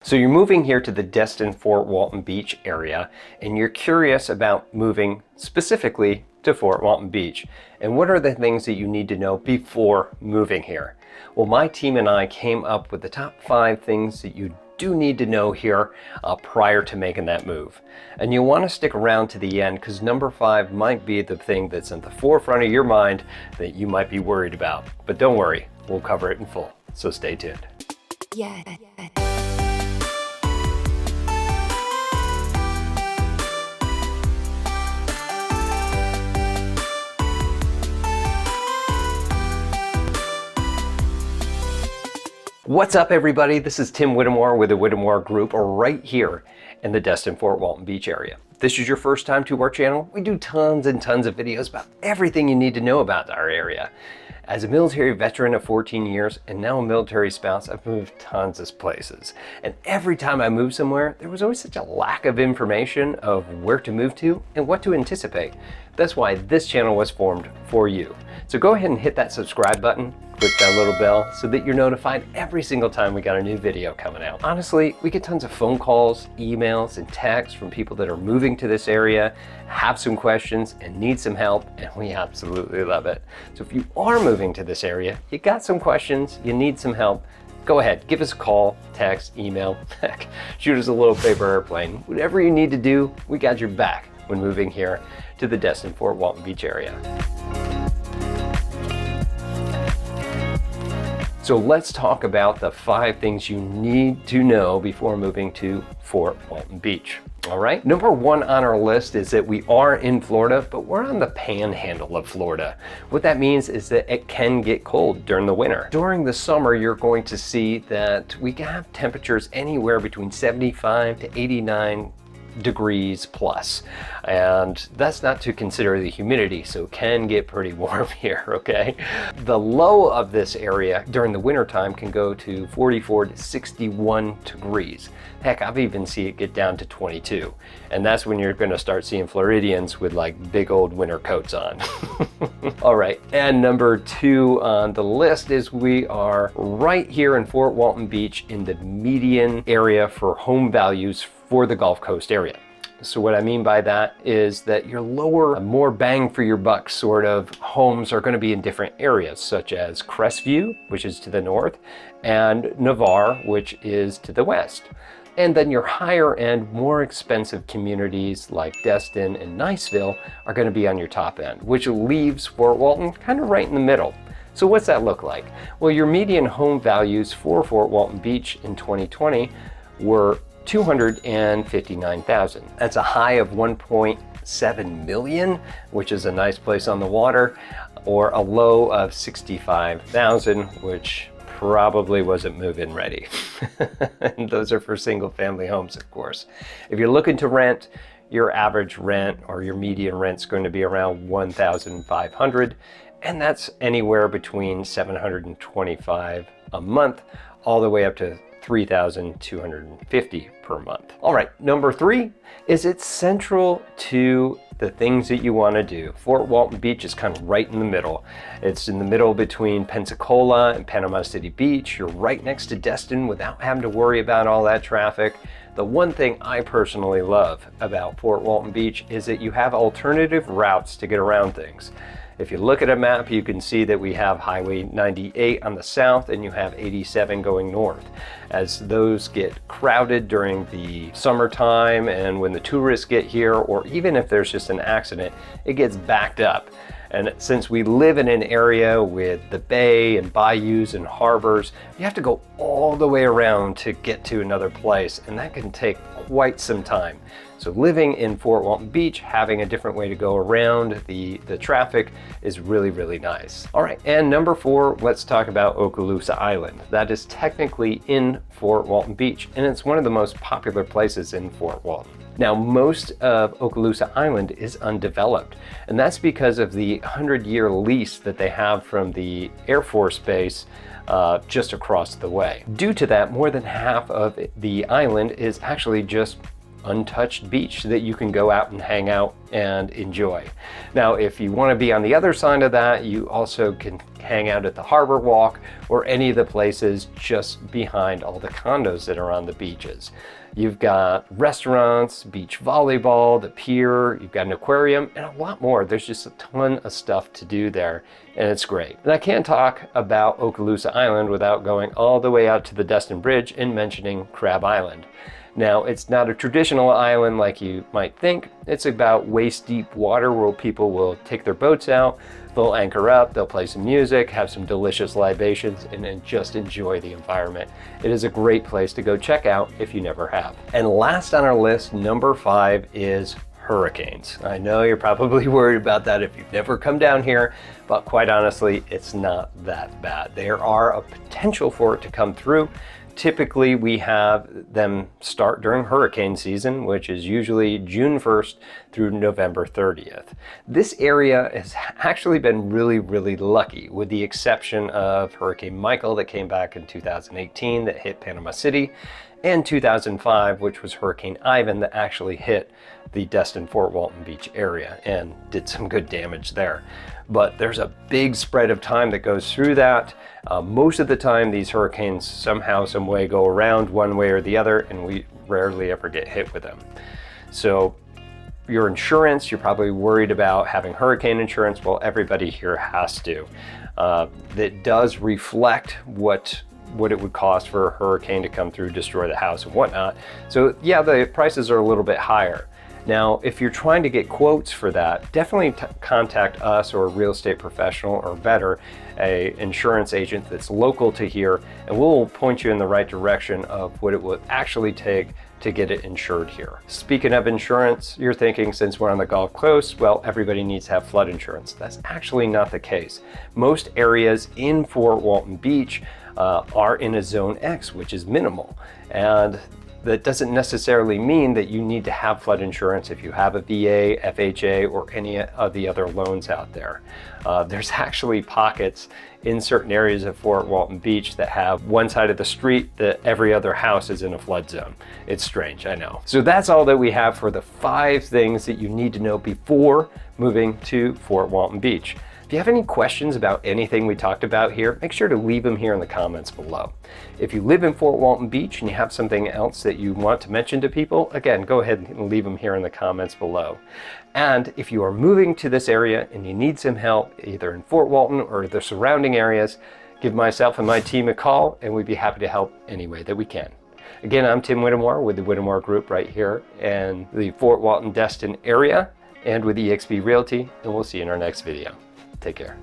So you're moving here to the Destin-Fort Walton Beach area, and you're curious about moving specifically to Fort Walton Beach. And what are the things that you need to know before moving here? Well, my team and I came up with the top 5 things that you do need to know here prior to making that move. And you'll want to stick around to the end because number 5 might be the thing that's at the forefront of your mind that you might be worried about. But don't worry, we'll cover it in full. So stay tuned. Yeah. What's up, everybody? This is Tim Whittemore with the Whittemore Group right here in the Destin-Fort Walton Beach area. If this is your first time to our channel, we do tons and tons of videos about everything you need to know about our area. As a military veteran of 14 years and now a military spouse, I've moved tons of places. And every time I moved somewhere, there was always such a lack of information of where to move to and what to anticipate. That's why this channel was formed for you. So go ahead and hit that subscribe button, click that little bell so that you're notified every single time we got a new video coming out. Honestly, we get tons of phone calls, emails, and texts from people that are moving to this area, have some questions, and need some help, and we absolutely love it. So if you are moving to this area, you got some questions, you need some help, go ahead, give us a call, text, email, heck, shoot us a little paper airplane. Whatever you need to do, we got your back when moving here to the Destin-Fort Walton Beach area. So let's talk about the 5 things you need to know before moving to Fort Walton Beach. All right, number 1 on our list is that we are in Florida, but we're on the panhandle of Florida. What that means is that it can get cold during the winter. During the summer, you're going to see that we can have temperatures anywhere between 75 to 89 degrees plus, and that's not to consider the humidity, so it can get pretty warm here. Okay, the low of this area during the winter time can go to 44 to 61 degrees. Heck, I've even seen it get down to 22, and that's when you're going to start seeing Floridians with like big old winter coats on. All right, and number 2 on the list is we are right here in Fort Walton Beach in the median area for home values for the Gulf Coast area. So what I mean by that is that your lower, more bang for your buck sort of homes are going to be in different areas, such as Crestview, which is to the north, and Navarre, which is to the west. And then your higher end, more expensive communities like Destin and Niceville are going to be on your top end, which leaves Fort Walton kind of right in the middle. So what's that look like? Well, your median home values for Fort Walton Beach in 2020 were $259,000. That's a high of 1.7 million, which is a nice place on the water, or a low of 65,000, which probably wasn't move-in ready. And those are for single family homes, of course. If you're looking to rent, your average rent or your median rent is going to be around $1,500, and that's anywhere between $725 a month all the way up to $3,250 per month. All right, number 3 is it's central to the things that you want to do. Fort Walton Beach is kind of right in the middle. It's in the middle between Pensacola and Panama City Beach. You're right next to Destin without having to worry about all that traffic. The one thing I personally love about Fort Walton Beach is that you have alternative routes to get around things. If you look at a map, you can see that we have Highway 98 on the south and you have 87 going north. As those get crowded during the summertime and when the tourists get here, or even if there's just an accident, it gets backed up. And since we live in an area with the bay and bayous and harbors, you have to go all the way around to get to another place, and that can take quite some time. So living in Fort Walton Beach, having a different way to go around the traffic is really, really nice. All right, and number 4, let's talk about Okaloosa Island. That is technically in Fort Walton Beach, and it's one of the most popular places in Fort Walton. Now, most of Okaloosa Island is undeveloped, and that's because of the 100-year lease that they have from the Air Force Base just across the way. Due to that, more than half of the island is actually just untouched beach that you can go out and hang out and enjoy. Now, if you want to be on the other side of that, you also can hang out at the Harbor Walk or any of the places just behind all the condos that are on the beaches. You've got restaurants, beach volleyball, the pier, you've got an aquarium, and a lot more. There's just a ton of stuff to do there, and it's great. And I can't talk about Okaloosa Island without going all the way out to the Destin Bridge and mentioning Crab Island. Now, it's not a traditional island like you might think. It's about waist-deep water where people will take their boats out, they'll anchor up, they'll play some music, have some delicious libations, and then just enjoy the environment. It is a great place to go check out if you never have. And last on our list, number 5 is hurricanes. I know you're probably worried about that if you've never come down here, but quite honestly, it's not that bad. There are a potential for it to come through. Typically, we have them start during hurricane season, which is usually June 1st through November 30th. This area has actually been really lucky, with the exception of Hurricane Michael that came back in 2018 that hit Panama City, and 2005, which was Hurricane Ivan that actually hit the Destin-Fort Walton Beach area and did some good damage there. But there's a big spread of time that goes through that. Most of the time, these hurricanes somehow, some way go around one way or the other, and we rarely ever get hit with them. So your insurance, you're probably worried about having hurricane insurance. Well, everybody here has to. That does reflect what it would cost for a hurricane to come through, destroy the house and whatnot. So yeah, the prices are a little bit higher. Now, if you're trying to get quotes for that, definitely contact us or a real estate professional, or better, an insurance agent that's local to here, and we'll point you in the right direction of what it would actually take to get it insured here. Speaking of insurance, you're thinking, since we're on the Gulf Coast, well, everybody needs to have flood insurance. That's actually not the case. Most areas in Fort Walton Beach are in a Zone X, which is minimal. And that doesn't necessarily mean that you need to have flood insurance if you have a VA, FHA, or any of the other loans out there. There's actually pockets in certain areas of Fort Walton Beach that have one side of the street that every other house is in a flood zone. It's strange, I know. So that's all that we have for the 5 things that you need to know before moving to Fort Walton Beach. If you have any questions about anything we talked about here, make sure to leave them here in the comments below. If you live in Fort Walton Beach and you have something else that you want to mention to people, again, go ahead and leave them here in the comments below. And if you are moving to this area and you need some help, either in Fort Walton or the surrounding areas, give myself and my team a call, and we'd be happy to help any way that we can. Again, I'm Tim Whittemore with the Whittemore Group right here in the Fort Walton Destin area and with eXp Realty, and we'll see you in our next video. Take care.